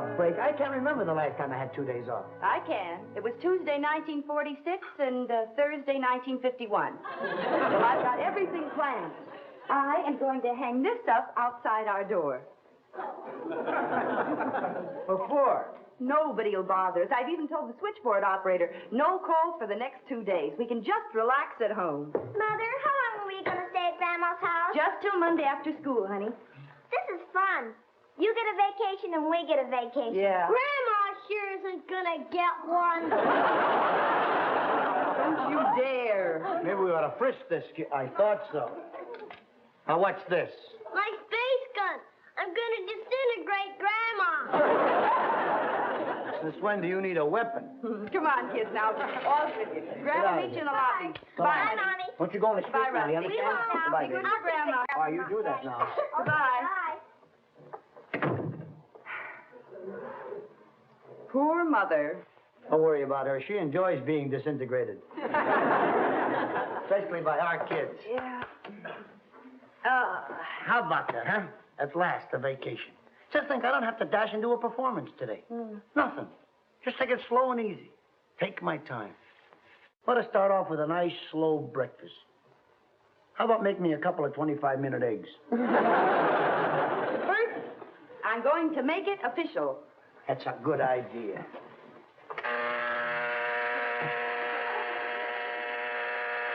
a break. I can't remember the last time I had 2 days off. I can. It was Tuesday, 1946, and Thursday, 1951. Well, I've got everything planned. I am going to hang this up outside our door. What for? Nobody will bother us. I've even told the switchboard operator, no calls for the next 2 days. We can just relax at home. Mother, how long are we going to stay at Grandma's house? Just till Monday after school, honey. This is fun. You get a vacation and we get a vacation. Yeah. Grandma sure isn't going to get one. Don't you dare. Maybe we ought to frisk this kid. I thought so. Now, what's this? My space gun. I'm going to disintegrate Grandma. Since when do you need a weapon? Come on, kids, now. Off with you. Grandma, meet you in the lobby. Bye, Mommy. Don't you go on the street Bye, now, you Rocky. understand? We won't now. Goodbye, Be good baby. to Grandma. Oh, you do that now. Goodbye. Bye. Poor mother. Don't worry about her. She enjoys being disintegrated. Especially by our kids. Yeah. How about that, huh? At last, a vacation. Just think, I don't have to dash and do a performance today. Nothing. Just take it slow and easy. Take my time. Let us start off with a nice, slow breakfast. How about make me a couple of 25-minute eggs? First, I'm going to make it official. That's a good idea.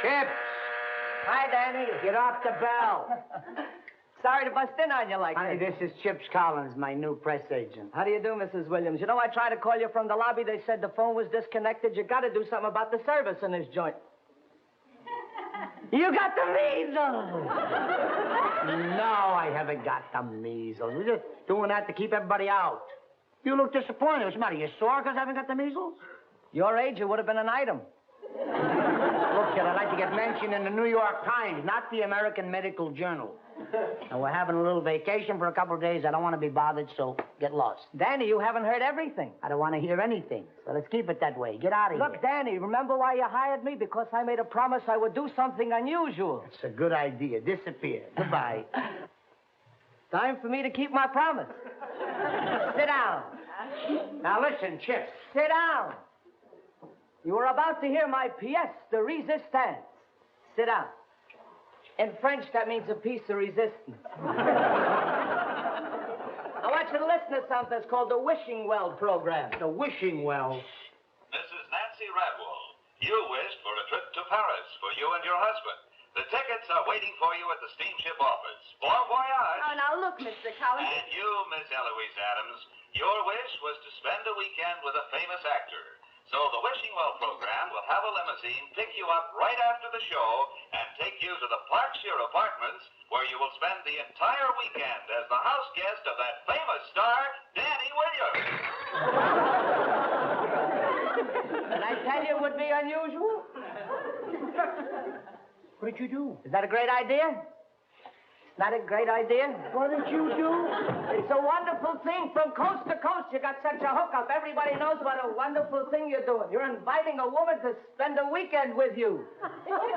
Chips! Hi, Danny. Get off the bell. Sorry to bust in on you like Honey, this. this is Chips Collins, my new press agent. How do you do, Mrs. Williams? You know, I tried to call you from the lobby. They said the phone was disconnected. You got to do something about the service in this joint. You got the measles! No, I haven't got the measles. We're just doing that to keep everybody out. You look disappointed. What's the matter? You sore because I haven't got the measles? Your age, it would have been an item. Look, kid, I'd like to get mentioned in the New York Times, not the American Medical Journal. And we're having a little vacation for a couple of days. I don't want to be bothered, so get lost. Danny, you haven't heard everything. I don't want to hear anything. So let's keep it that way. Get out of here. Look, Danny, remember why you hired me? Because I made a promise I would do something unusual. It's a good idea. Disappear. Goodbye. Time for me to keep my promise. Sit down. Now listen, Chips. Sit down. You are about to hear my pièce de résistance. Sit down. In French, that means a piece of resistance. I want you to listen to something that's called the Wishing Well program. The Wishing Well. Mrs. Nancy Radwell, you wished for a trip to Paris for you and your husband. The tickets are waiting for you at the steamship office. Bon voyage. Oh, now look, Mr. Collins. And you, Miss Eloise Adams, your wish was to spend a weekend with a famous actor. So the Wishing Well program will have a limousine pick you up right after the show and take you to the Parkshire Apartments, where you will spend the entire weekend as the house guest of that famous star, Danny Williams. Did I tell you it would be unusual? What did you do? Is that a great idea? It's not a great idea? What did you do? It's a wonderful thing. From coast to coast, you got such a hookup. Everybody knows what a wonderful thing you're doing. You're inviting a woman to spend a weekend with you.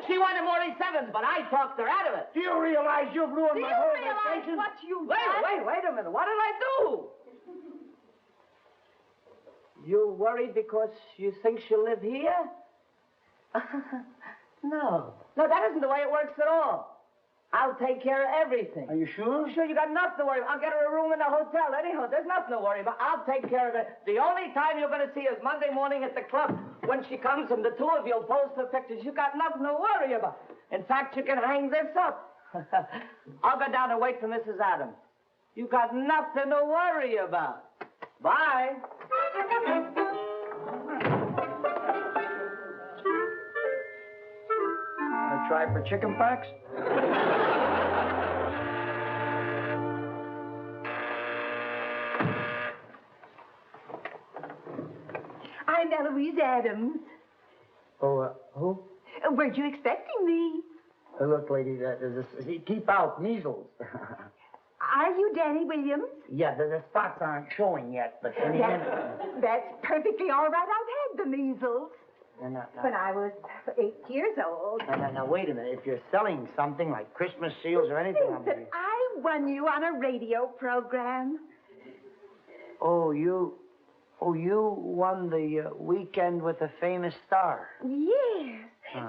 She wanted Morley Sevens, but I talked her out of it. Do you realize you've ruined my whole vacation? What you've Wait a minute. What did I do? You worried because you think she'll live here? No, that isn't the way it works at all. I'll take care of everything. Are you sure? Sure, you got nothing to worry about. I'll get her a room in the hotel. Anyhow, there's nothing to worry about. I'll take care of it. The only time you're going to see is Monday morning at the club when she comes and the two of you will pose for pictures. You got nothing to worry about. In fact, you can hang this up. I'll go down and wait for Mrs. Adams. You got nothing to worry about. Bye. Want to try for chicken pox? I'm Eloise Adams. Oh, who? Weren't you expecting me? Look, lady, keep out measles. Are you Danny Williams? Yeah, the spots aren't showing yet, but in the end... That's perfectly all right. I've had the measles No. when I was 8 years old. Now, wait a minute. If you're selling something like Christmas seals or anything, Think that I won you on a radio program. Oh, you won the weekend with a famous star. Yes.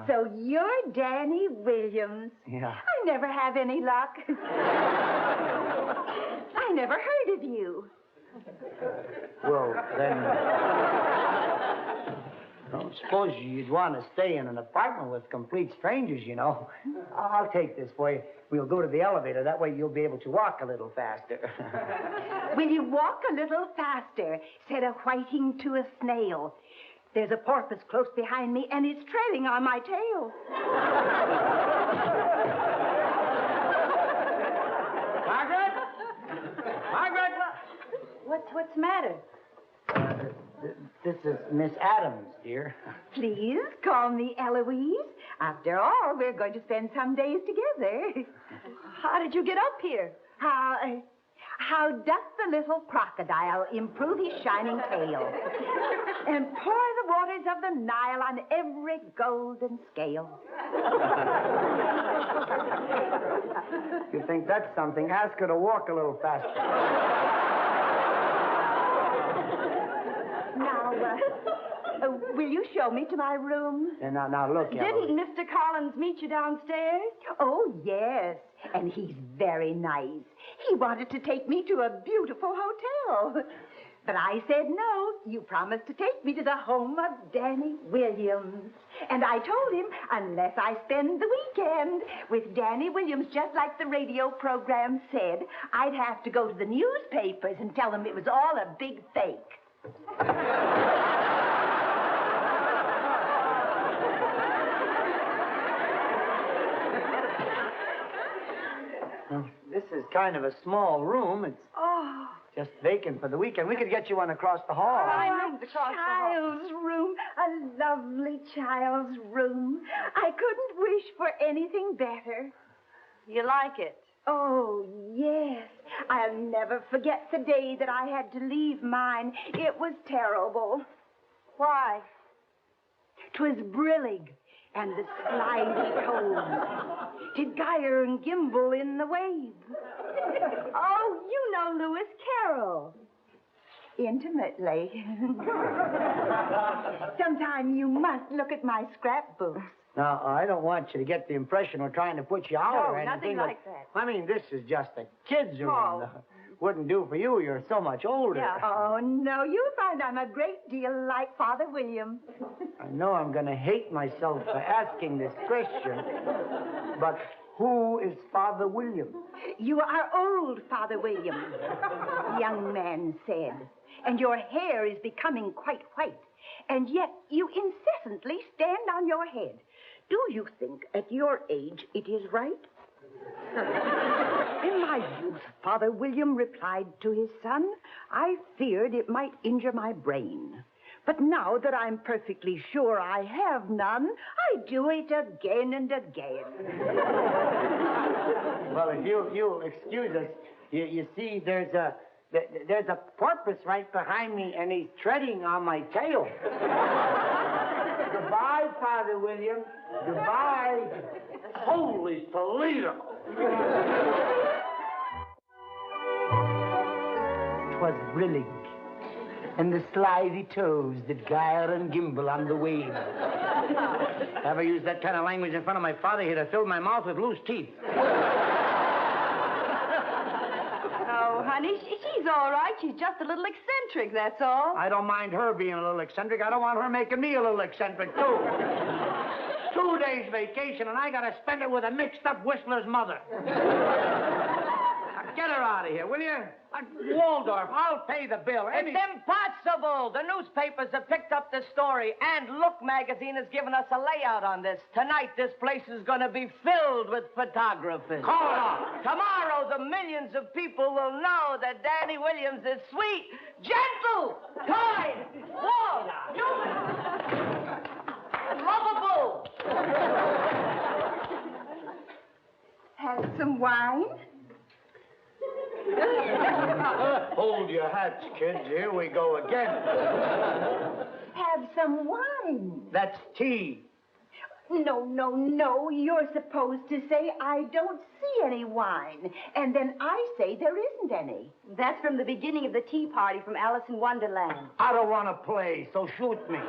So you're Danny Williams. Yeah. I never have any luck. I never heard of you. Well, then, I don't suppose you'd want to stay in an apartment with complete strangers, you know. I'll take this for you. We'll go to the elevator. That way you'll be able to walk a little faster. Will you walk a little faster? Said a whiting to a snail. There's a porpoise close behind me, and it's treading on my tail. Margaret? Margaret? What's the matter? This is Miss Adams, dear. Please call me Eloise. After all, we're going to spend some days together. How did you get up here? How doth the little crocodile improve his shining tail and pour the waters of the Nile on every golden scale? You think that's something? Ask her to walk a little faster. Now, will you show me to my room? And now look, Didn't Mr. Collins meet you downstairs? Oh, yes. And he's very nice. He wanted to take me to a beautiful hotel. But I said no. You promised to take me to the home of Danny Williams. And I told him, unless I spend the weekend with Danny Williams, just like the radio program said, I'd have to go to the newspapers and tell them it was all a big fake. This is kind of a small room. It's just vacant for the weekend. We could get you one across the hall. A child's room, a lovely child's room. I couldn't wish for anything better. You like it? Oh, yes. I'll never forget the day that I had to leave mine. It was terrible. Why? 'Twas brillig, and the slimy toads did gyre and gimble in the waves. Oh, you know Lewis Carroll. Intimately. Sometime you must look at my scrapbooks. Now, I don't want you to get the impression we're trying to put you out No, or anything. nothing like that. I mean, this is just a kid's room. Oh. Wouldn't do for you. You're so much older. Yeah. Oh, no, you'll find I'm a great deal like Father William. I know I'm going to hate myself for asking this question, but who is Father William? You are old, Father William, the young man said, and your hair is becoming quite white, and yet you incessantly stand on your head. Do you think at your age it is right? In my youth, Father William replied to his son, I feared it might injure my brain. But now that I'm perfectly sure I have none, I do it again and again. Well, if you'll excuse us, you see, there's a porpoise right behind me, and he's treading on my tail. Goodbye, Father William. Goodbye. Holy Toledo. 'Twas brillig, and the slithy toes that gyre and gimble on the waves. Ever use that kind of language in front of my father, he'd have filled my mouth with loose teeth. Oh, honey, she's all right. She's just a little eccentric, that's all. I don't mind her being a little eccentric. I don't want her making me a little eccentric, too. 2 days vacation, and I got to spend it with a mixed-up Whistler's mother. Now, get her out of here, will you? Waldorf, I'll pay the bill. It's impossible. The newspapers have picked up the story, and Look magazine has given us a layout on this. Tonight, this place is going to be filled with photographers. Call it off. Tomorrow, the millions of people will know that Danny Williams is sweet, gentle, kind, warm, human, lovable. Have some wine? Hold your hats, kids. Here we go again. Have some wine. That's tea. No. You're supposed to say, I don't see any wine. And then I say there isn't any. That's from the beginning of the tea party from Alice in Wonderland. I don't want to play, so shoot me.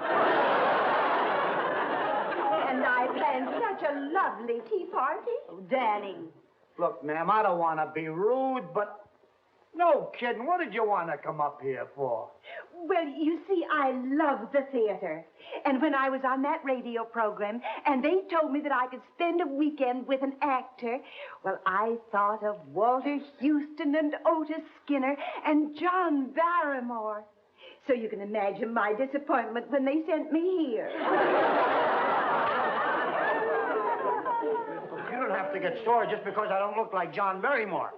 And I planned such a lovely tea party. Oh, Danny. Look, ma'am, I don't want to be rude, but... No kidding. What did you want to come up here for? Well, you see, I love the theater. And when I was on that radio program, and they told me that I could spend a weekend with an actor, well, I thought of Walter Houston and Otis Skinner and John Barrymore. So you can imagine my disappointment when they sent me here. You don't have to get sore just because I don't look like John Barrymore.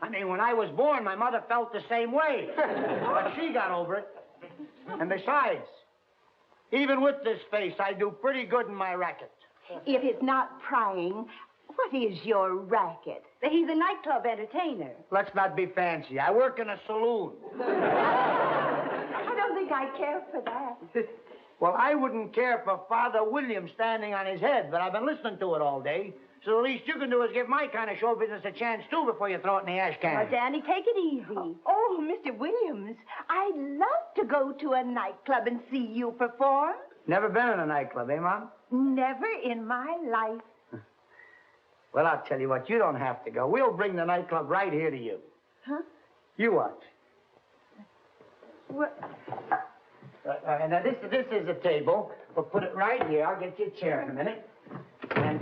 I mean, when I was born, my mother felt the same way. But she got over it. And besides, even with this face, I do pretty good in my racket. If it's not prying, what is your racket? He's a nightclub entertainer. Let's not be fancy. I work in a saloon. I don't think I care for that. Well, I wouldn't care for Father William standing on his head, but I've been listening to it all day. So the least you can do is give my kind of show business a chance, too, before you throw it in the ash can. Now, Danny, take it easy. Oh, Mr. Williams, I'd love to go to a nightclub and see you perform. Never been in a nightclub, eh, Mom? Never in my life. Well, I'll tell you what, you don't have to go. We'll bring the nightclub right here to you. Huh? You watch. What? Now, this is a table. We'll put it right here. I'll get you a chair in a minute. And,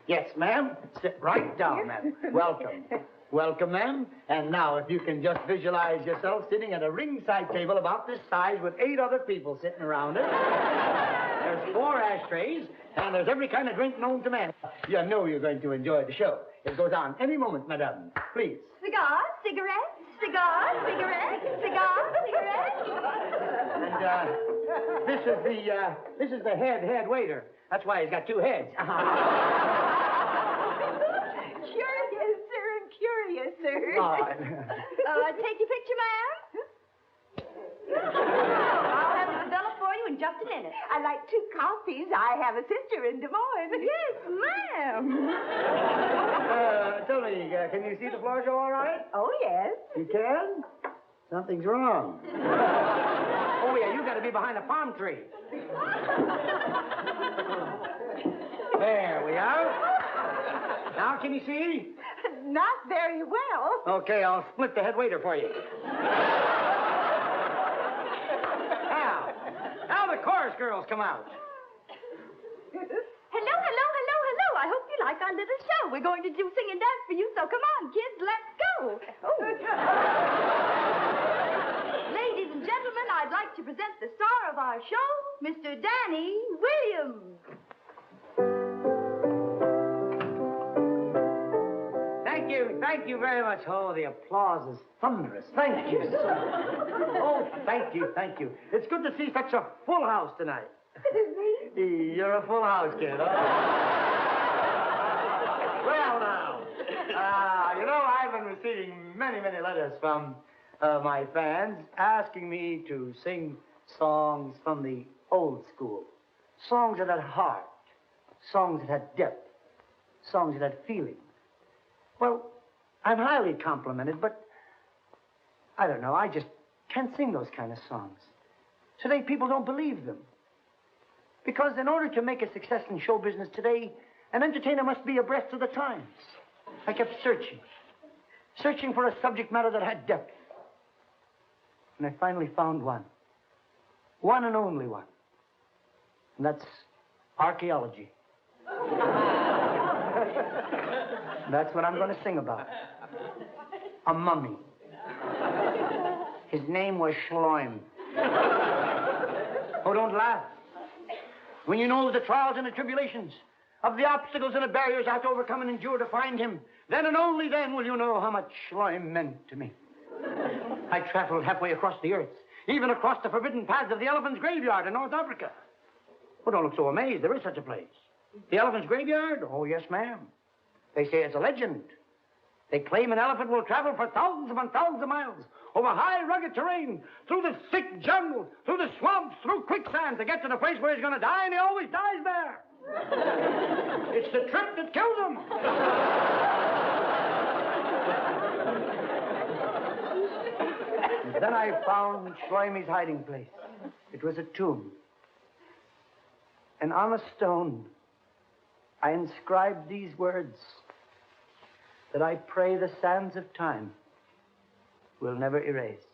yes, ma'am. Sit right down, ma'am. Welcome. Welcome, ma'am. And now, if you can just visualize yourself sitting at a ringside table about this size with 8 other people sitting around it. There's 4 ashtrays, and there's every kind of drink known to man. You know you're going to enjoy the show. It goes on any moment, madame. Please. Cigars, cigarettes, cigars, cigarettes, cigars, cigarettes. And, this is the head waiter. That's why he's got 2 heads. Curious, sir. Oh, Take your picture, ma'am? I'll have it developed for you in just a minute. I like 2 coffees. I have a sister in Des Moines. Yes, ma'am. Tell me, can you see the floor show all right? Oh, yes. You can? Something's wrong. Oh, yeah, you got to be behind a palm tree. There we are. Now, can you see? Not very well. Okay, I'll split the head waiter for you. Now the chorus girls come out. Hello. I hope you like our little show. We're going to do sing and dance for you, so come on, kids, let's go. Oh. Ladies and gentlemen, I'd like to present the star of our show, Mr. Danny Williams. Thank you very much. Oh, the applause is thunderous. Thank you, sir. Oh, thank you. It's good to see such a full house tonight. You're a full house, kid. Huh? Well, now, I've been receiving many letters from my fans asking me to sing songs from the old school. Songs that had heart. Songs that had depth. Songs that had feeling. Well, I'm highly complimented, but I don't know. I just can't sing those kind of songs. Today, people don't believe them. Because in order to make a success in show business today, an entertainer must be abreast of the times. I kept searching for a subject matter that had depth. And I finally found one. One and only one. And that's archaeology. That's what I'm going to sing about. A mummy. His name was Schleim. Oh, don't laugh. When you know the trials and the tribulations of the obstacles and the barriers I had to overcome and endure to find him, then and only then will you know how much Schleim meant to me. I traveled halfway across the earth, even across the forbidden paths of the elephant's graveyard in North Africa. Oh, don't look so amazed. There is such a place. The elephant's graveyard? Oh, yes, ma'am. They say it's a legend. They claim an elephant will travel for thousands upon thousands of miles over high, rugged terrain, through the thick jungle, through the swamps, through quicksand to get to the place where he's going to die, and he always dies there. It's the trip that kills him. Then I found Schleimy's hiding place. It was a tomb. And on a stone, I inscribed these words that I pray the sands of time will never erase.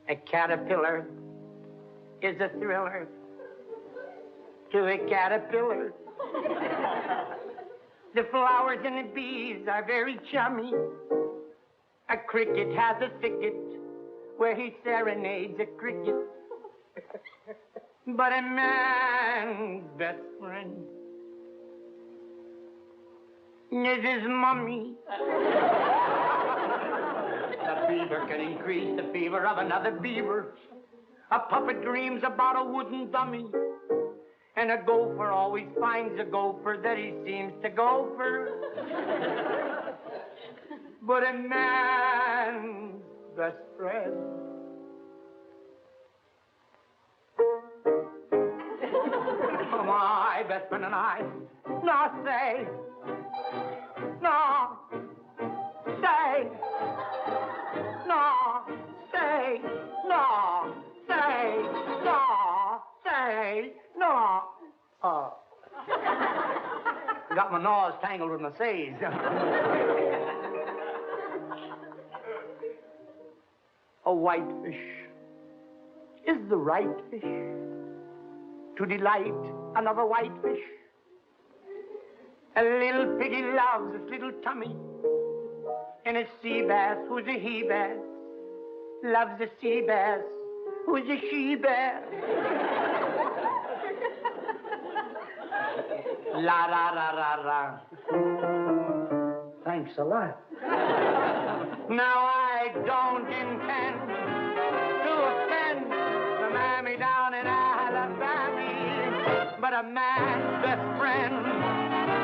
A caterpillar is a thriller to a caterpillar. The flowers and the bees are very chummy. A cricket has a thicket where he serenades a cricket. But a man's best friend is his mummy. The beaver can increase the fever of another beaver. A puppet dreams about a wooden dummy. And a gopher always finds a gopher that he seems to gopher. But a man's best friend. My best friend and I. No, say. No. Say. No. Say. No. Say. No. Say. No. Oh. Got my nose tangled with my says. A whitefish is the right fish to delight another whitefish. A little piggy loves its little tummy, and a sea bass who's a he bass loves a sea bass who's a she bass. La la la la la. Thanks a lot. Now I don't intend to offend the mammy down in Alabama, but a man's best friend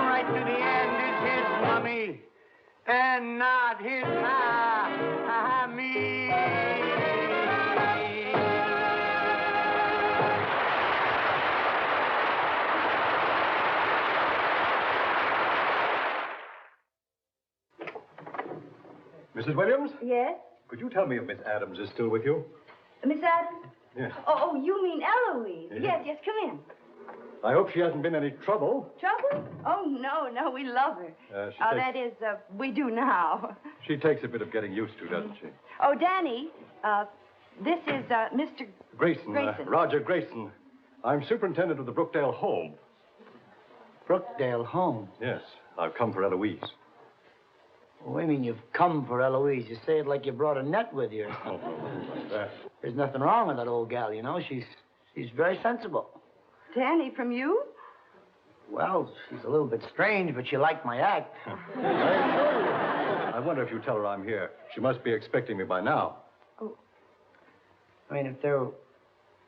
right to the end is his mummy and not his mammy. Mrs. Williams? Yes? Could you tell me if Miss Adams is still with you? Miss Adams? Yes. Oh, you mean Eloise. Yes. Yes, come in. I hope she hasn't been any trouble. Trouble? Oh, no, we love her. That is, we do now. She takes a bit of getting used to, doesn't she? Oh, Danny, this is, Mr. Grayson. Grayson. Roger Grayson. I'm superintendent of the Brookdale home. Brookdale home? Yes, I've come for Eloise. What do you mean you've come for Eloise? You say it like you brought Annette with you. Oh, that. There's nothing wrong with that old gal, you know. She's very sensible. Danny, from you? Well, she's a little bit strange, but she liked my act. I wonder if you tell her I'm here. She must be expecting me by now. Oh. I mean, if there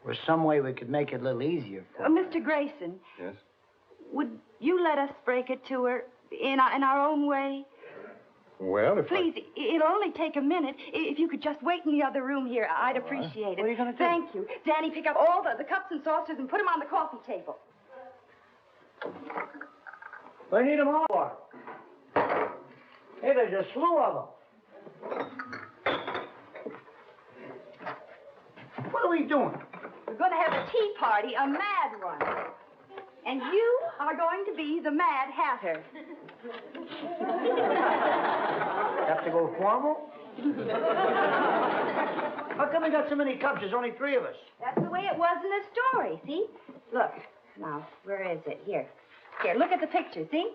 were some way we could make it a little easier for her. Mr. Grayson. Yes? Would you let us break it to her in our own way? Well, if Please, it'll only take a minute. If you could just wait in the other room here, I'd appreciate it. What are you going to do? Thank you. Danny, pick up all the cups and saucers and put them on the coffee table. We need them all for. Hey, there's a slew of them. What are we doing? We're going to have a tea party, a mad one. And you are going to be the Mad Hatter. Have to go formal? How come we got so many cups? There's only 3 of us. That's the way it was in the story, see? Look, now, where is it? Here, look at the picture, see?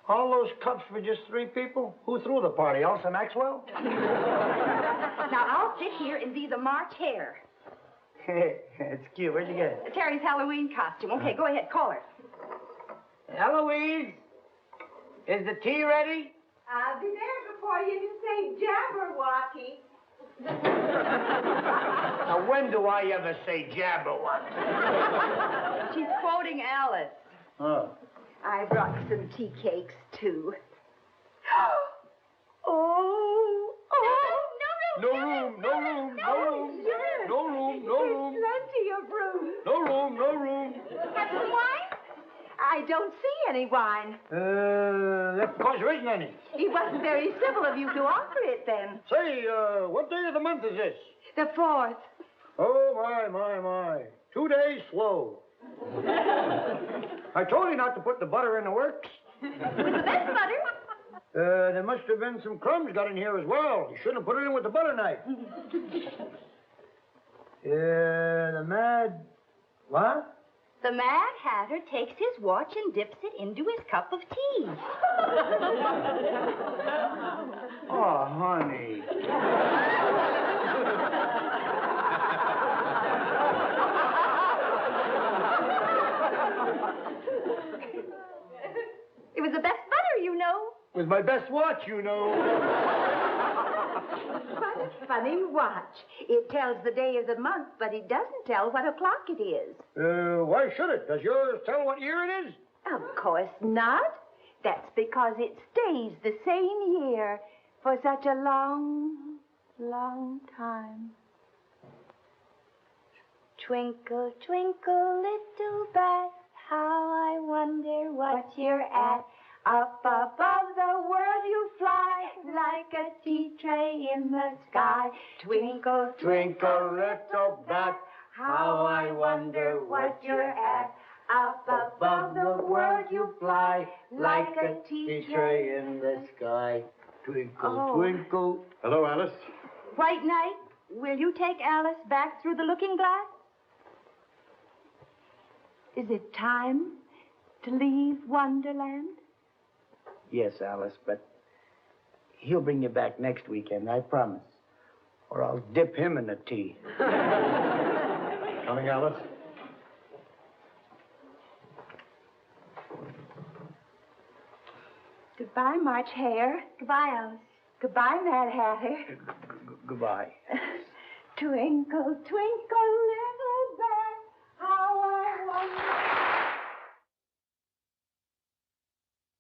All those cups for just 3 people? Who threw the party? Elsa Maxwell? Now, I'll sit here and be the March Hare. It's cute. Where'd you get it? Terry's Halloween costume. Okay, go ahead, call her. Eloise, is the tea ready? I'll be there before you say Jabberwocky. Now, when do I ever say Jabberwocky? She's quoting Alice. Oh. I brought some tea cakes, too. No room. Yes. No room. There's plenty of room. No room. Have some wine? I don't see any wine. That's because there isn't any. It wasn't very civil of you to offer it then. Say, what day of the month is this? The 4th. Oh, my. 2 days slow. I told you not to put the butter in the works. With the best butter. There must have been some crumbs got in here as well. You shouldn't have put it in with the butter knife. The mad... What? The Mad Hatter takes his watch and dips it into his cup of tea. Oh, honey. It was the best butter, you know. With my best watch, you know. What a funny watch. It tells the day of the month, but it doesn't tell what o'clock it is. Why should it? Does yours tell what year it is? Of course not. That's because it stays the same year for such a long, long time. Twinkle, twinkle, little bat, how I wonder what you're at. Up above the world you fly, like a tea tray in the sky. Twinkle, Twinkle, little bat, how I wonder what you're at. Up above the world you fly, like a tea tray in the sky. Twinkle, Oh. twinkle. Hello, Alice. White Knight, will you take Alice back through the looking glass? Is it time to leave Wonderland? Yes, Alice, but he'll bring you back next weekend, I promise. Or I'll dip him in the tea. Coming, Alice? Goodbye, March Hare. Goodbye, Alice. Goodbye, Mad Hatter. Goodbye. Twinkle, twinkle, little bat, how I wonder...